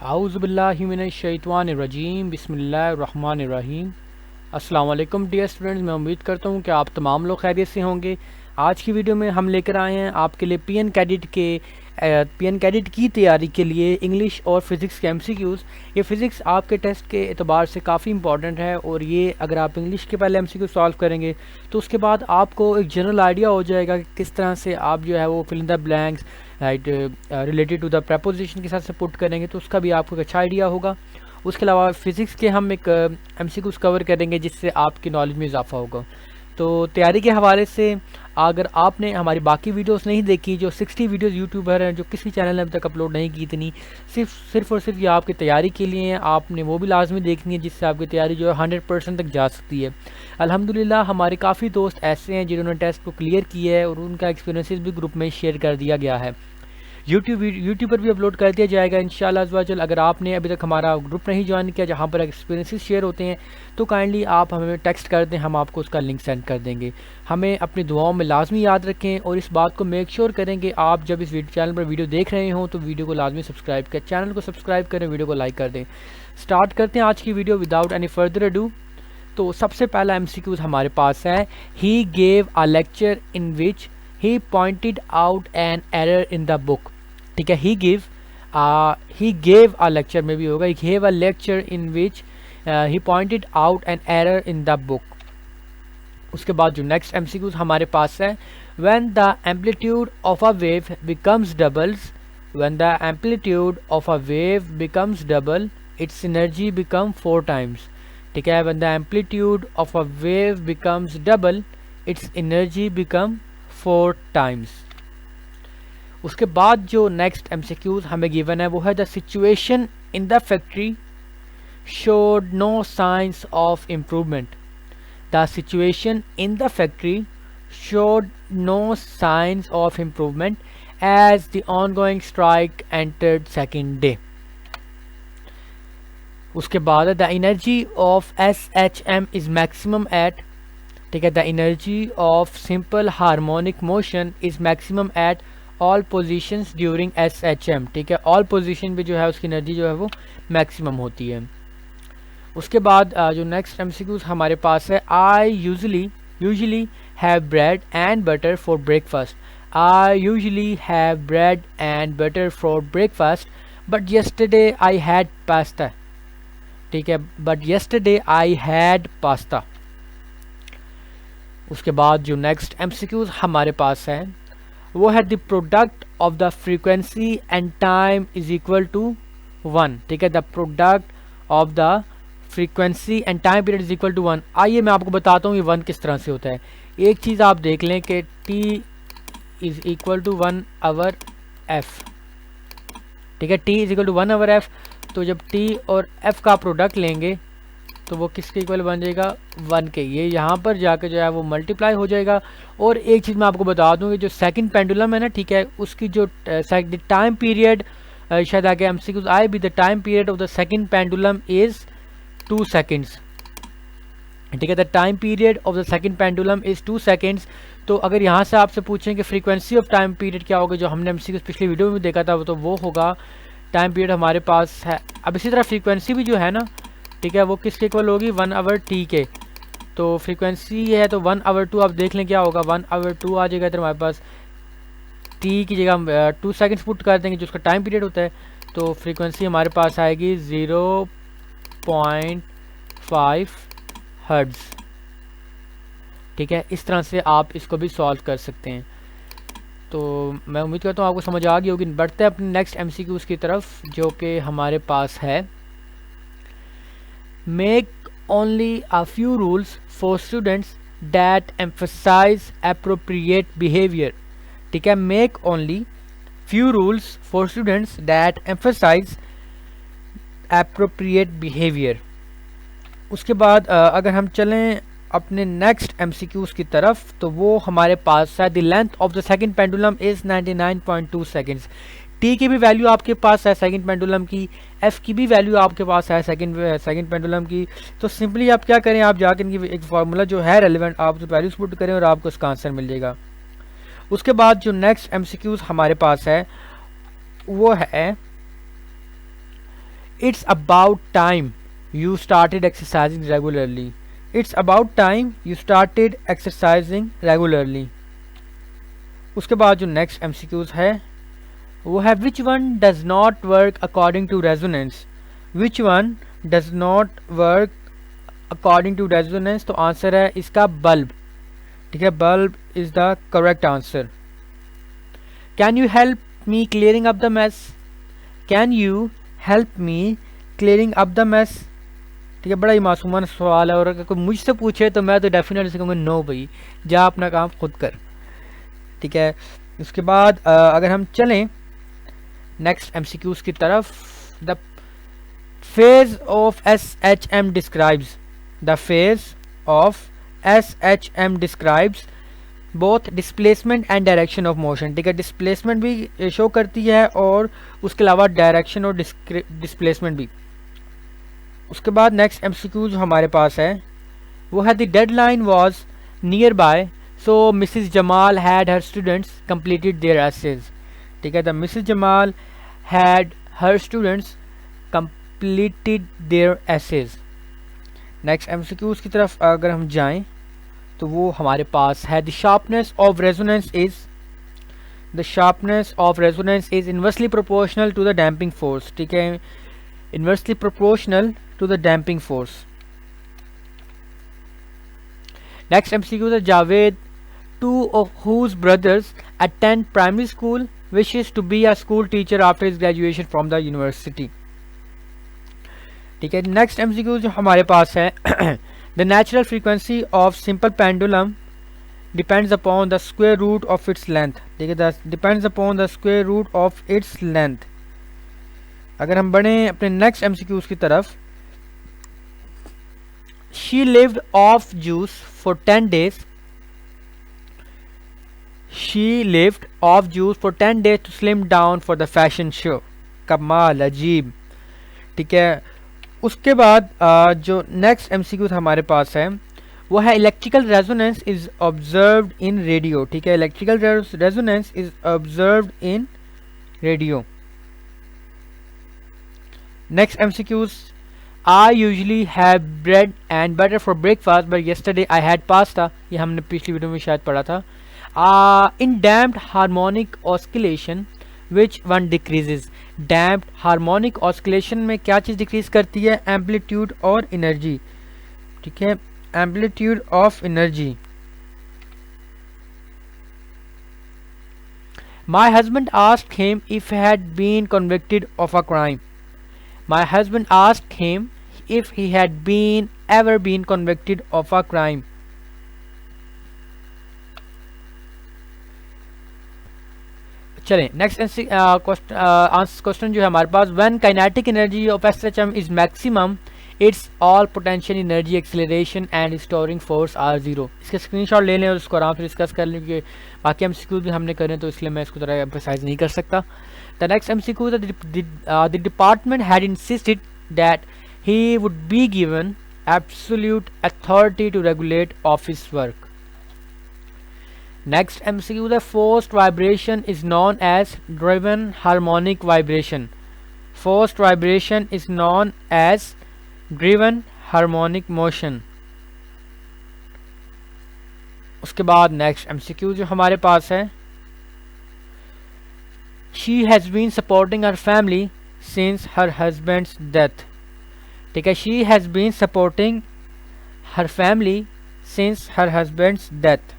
आऊज़ुबिल्लाहिमिनश्शैतानिर्रजीम बिस्मिल्लाहिर्रहमानिर्रहीम। अस्सलाम वालेकुम डियर स्टूडेंट्स, मैं उम्मीद करता हूँ कि आप तमाम लोग खैरियत से होंगे। आज की वीडियो में हम लेकर आए हैं आपके लिए पीएन कैडेट की तैयारी के लिए इंग्लिश और फिज़िक्स के एमसीक्यूज़। ये फ़िज़िक्स आपके टेस्ट के एतबार से काफ़ी इंपॉर्टेंट है और ये अगर आप इंग्लिश के पहले एमसीक्यू सॉल्व करेंगे तो उसके बाद आपको एक जनरल आइडिया हो जाएगा कि किस तरह से आप जो है वो fill in the blanks right related to the preposition के साथ से पुट करेंगे, तो उसका भी आपको एक अच्छा आइडिया होगा। उसके अलावा फ़िज़िक्स के हम एक एमसीक्यूज़ कवर करेंगे जिससे आपकी नॉलेज में इजाफा होगा। तो तैयारी के हवाले से अगर आपने हमारी बाकी वीडियोस नहीं देखी, जो 60 वीडियोस यूट्यूबर हैं जो किसी चैनल ने अभी तक अपलोड नहीं की, इतनी सिर्फ और सिर्फ ये आपकी तैयारी के लिए हैं, आपने वो भी लाजमी देखनी है जिससे आपकी तैयारी जो है 100% तक जा सकती है। अल्हम्दुलिल्लाह हमारे काफ़ी दोस्त ऐसे हैं जिन्होंने टेस्ट को क्लियर किया है और उनका एक्सपीरियंसेस भी ग्रुप में शेयर कर दिया गया है। यूट्यूब पर भी अपलोड कर दिया जाएगा इंशाल्लाह अज़्वाजल। अगर आपने अभी तक हमारा ग्रुप नहीं ज्वाइन किया जहाँ पर एक्सपीरियंसेस शेयर होते हैं तो काइंडली आप हमें टेक्स्ट कर दें, हम आपको उसका लिंक सेंड कर देंगे। हमें अपनी दुआओं में लाजमी याद रखें और इस बात को मेक श्योर करें कि आप जब इस चैनल पर वीडियो देख रहे हों तो वीडियो को लाजमी सब्सक्राइब करें, चैनल को सब्सक्राइब करें, वीडियो को लाइक कर दें। स्टार्ट करते हैं आज की video without any further ado. तो सबसे पहला एमसीक्यूज़ हमारे पास है, he gave a lecture in which he pointed out an error in the book. ठीक है, ही गेव अ लेक्चर में भी होगा, he gave a lecture in which he pointed out an error in the book. उसके बाद जो next MCQs हमारे पास है, when the amplitude of a wave becomes doubles, when the amplitude of a wave becomes double it's energy become 4 times. ठीक है, when the amplitude of a wave becomes double it's energy become 4 times. उसके बाद जो next MCQs हमें given है वो है, the situation in the factory showed no signs of improvement. The situation in the factory showed no signs of improvement as the ongoing strike entered second day. उसके बाद the energy of SHM is maximum at, ठीक है, the energy of simple harmonic motion is maximum at all positions during SHM। ठीक है, all position पे जो है उसकी एनर्जी जो है वो मैक्सिमम होती है। उसके बाद जो नेक्स्ट एमसीक्यूज हमारे पास है, I usually have bread and butter for breakfast. I usually have bread and butter for breakfast but yesterday I had pasta. ठीक है, but yesterday I had pasta. उसके बाद जो नेक्स्ट एमसीक्यूज हमारे पास है वो है, the product of the frequency and time is equal to 1। ठीक है, the product of the frequency and time period is equal to 1। आइए मैं आपको बताता हूँ ये 1 किस तरह से होता है। एक चीज़ आप देख लें कि t is equal to 1 over f। ठीक है, t is equal to 1 over f। तो जब t और f का प्रोडक्ट लेंगे तो वो किसके इक्वल बन जाएगा, 1 के। ये यहाँ पर जाकर जो है वो मल्टीप्लाई हो जाएगा। और एक चीज़ मैं आपको बता दूँ कि जो सेकंड पेंडुलम है ना, ठीक है, उसकी जो टाइम पीरियड शायद आगे एमसीक्यूज आए भी, the time period of the second pendulum is 2 seconds। ठीक है, the time period of the second pendulum is 2 seconds। तो अगर यहाँ से आपसे पूछें कि फ्रीक्वेंसी ऑफ टाइम पीरियड क्या होगा, जो हमने एमसीक्यूज पिछली वीडियो में भी देखा था, तो वो होगा, टाइम पीरियड हमारे पास है। अब इसी तरह फ्रीक्वेंसी भी जो है ना, ठीक है, वो किसके इक्वल होगी, 1 आवर टी के। तो फ्रीक्वेंसी ये है तो 1 आवर 2 आप देख लें क्या होगा, 1 आवर 2 आ जाएगा। तो हमारे पास टी की जगह हम 2 seconds पुट कर देंगे जो उसका टाइम पीरियड होता है। तो फ्रीक्वेंसी हमारे पास आएगी 0.5 हर्ट्ज। ठीक है, इस तरह से आप इसको भी सॉल्व कर सकते हैं। तो मैं उम्मीद करता हूँ आपको समझ आ गई होगी। बढ़ते हैं अपने नेक्स्ट एमसीक्यूज़ की तरफ जो कि हमारे पास है, make only a few rules for students that emphasize appropriate behaviour. ठीक है, make only few rules for students that emphasize appropriate behaviour. उसके बाद अगर हम चलें अपने नेक्स्ट एमसीक्यूज़ की तरफ तो वो हमारे पास है, the length of the second pendulum is 99.2 seconds. T की भी वैल्यू आपके पास है सेकंड पेंडुलम की, एफ की भी वैल्यू आपके पास है सेकंड पेंडुलम की। तो सिंपली आप क्या करें, आप जाकर इनकी एक फार्मूला जो है रेलिवेंट आप जो वैल्यूज पुट करें और आपको इसका आंसर मिल जाएगा। उसके बाद जो नेक्स्ट एमसीक्यूज़ हमारे पास है वो है, It's about time you started exercising regularly. It's about time you started exercising regularly. उसके बाद जो नेक्स्ट MCQs है वो है which one does not work according to resonance. Which one does not work according to resonance, तो answer है इसका bulb. ठीक है, bulb is the correct answer. Can you help me clearing up the mess. Can you help me clearing up the mess. ठीक है, बड़ा ही मासूमाना सवाल है और अगर कोई मुझसे पूछे तो मैं तो डेफिनेटली कहूँगा नो भाई, जा अपना काम खुद कर. ठीक है, उसके बाद अगर हम चलें नेक्स्ट MCQs की तरफ. The phase of SHM describes. The phase of SHM describes both displacement and direction of motion. ठीक है, डिस्प्लेसमेंट भी शो करती है और उसके अलावा डायरेक्शन और डिस्प्लेसमेंट भी. उसके बाद नेक्स्ट MCQ जो हमारे पास है वो है the deadline was near by so Mrs Jamal had her students completed their essays. ठीक है, the Mrs Jamal had her students completed their essays. Next MCQs की तरफ अगर हम जाएं तो वो हमारे पास है the sharpness of resonance is. The sharpness of resonance is inversely proportional to the damping force. ठीक है, inversely proportional to the damping force. Next MCQ is Javed, two of whose brothers attend primary school, wishes to be a school teacher after his graduation from the university. ठीक है, next MCQ जो हमारे पास है the natural frequency of simple pendulum depends upon the square root of its length. ठीक है, depends upon the square root of its length. अगर हम बढ़े अपने नेक्स्ट MCQs की तरफ. She lived off juice for 10 days. She lived off juice for 10 days to slim down for the fashion show. कमाल, अजीब. ठीक है, उसके बाद जो नेक्स्ट MCQ हमारे पास है वो है electrical resonance is observed in radio. ठीक है, electrical resonance is observed in radio. Next MCQs. I usually have bread and butter for breakfast, but yesterday I had pasta. ये हमने पिछली वीडियो में शायद पढ़ा था. In damped harmonic oscillation, which one decreases? Damped harmonic oscillation में क्या चीज़ decrease करती है? एम्पलीट्यूड और एनर्जी. ठीक है, amplitude of energy. My husband asked him if he had been convicted of a crime. My husband asked him if he had ever been convicted of a crime. चलें next question जो है हमारे पास. When kinetic energy of SHM is maximum, it's all potential energy, acceleration and storing force are zero. इसके screenshot ले लें और उसको आराम से डिस्कस कर लें क्योंकि बाकी MCQ भी हमने करें तो इसलिए मैं इसको ज़रा एम्फसाइज नहीं कर सकता. The next MCQ, the department had insisted that he would be given absolute authority to regulate office work. Next MCQ, the forced vibration is known as driven harmonic vibration. Forced vibration is known as driven harmonic motion. उसके बाद next MCQ जो हमारे पास है, She has been supporting her family since her husband's death. ठीक है, she has been supporting her family since her husband's death.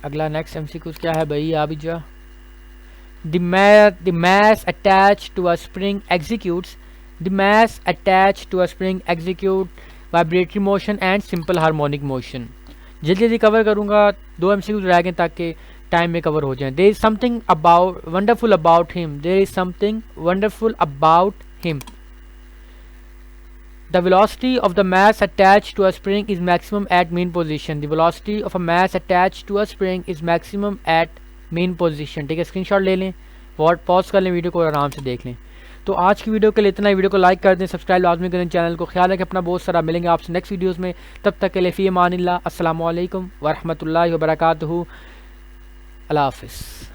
अगला next MCQ क्या है भाई, आ भी जा. The mass attached to a spring executes. The mass attached to a spring execute vibratory motion and simple harmonic motion. जल्दी जल्दी cover करूँगा, 2 MCQ रह गए ताकि टाइम में कवर हो जाए. There is something wonderful about him. There is something wonderful about him. The velocity of the mass attached to a spring is maximum at mean position. The velocity of a mass attached to a spring is maximum at mean position. ठीक है, screenshot ले लें, pause कर लें, video को आराम से देख लें. तो आज की वीडियो के लिए इतना ही. वीडियो को लाइक कर दें, सब्सक्राइब लाजमी करें चैनल को. ख्याल रखें अपना, बहुत सारा. मिलेंगे आपसे नेक्स्ट वीडियोस में, तब तक के लिए फ़ी अमानिल्लाह. अस्सलामु अलैकुम व रहमतुल्लाहि व बरकातुहू. अल्लाह हाफ़िज़.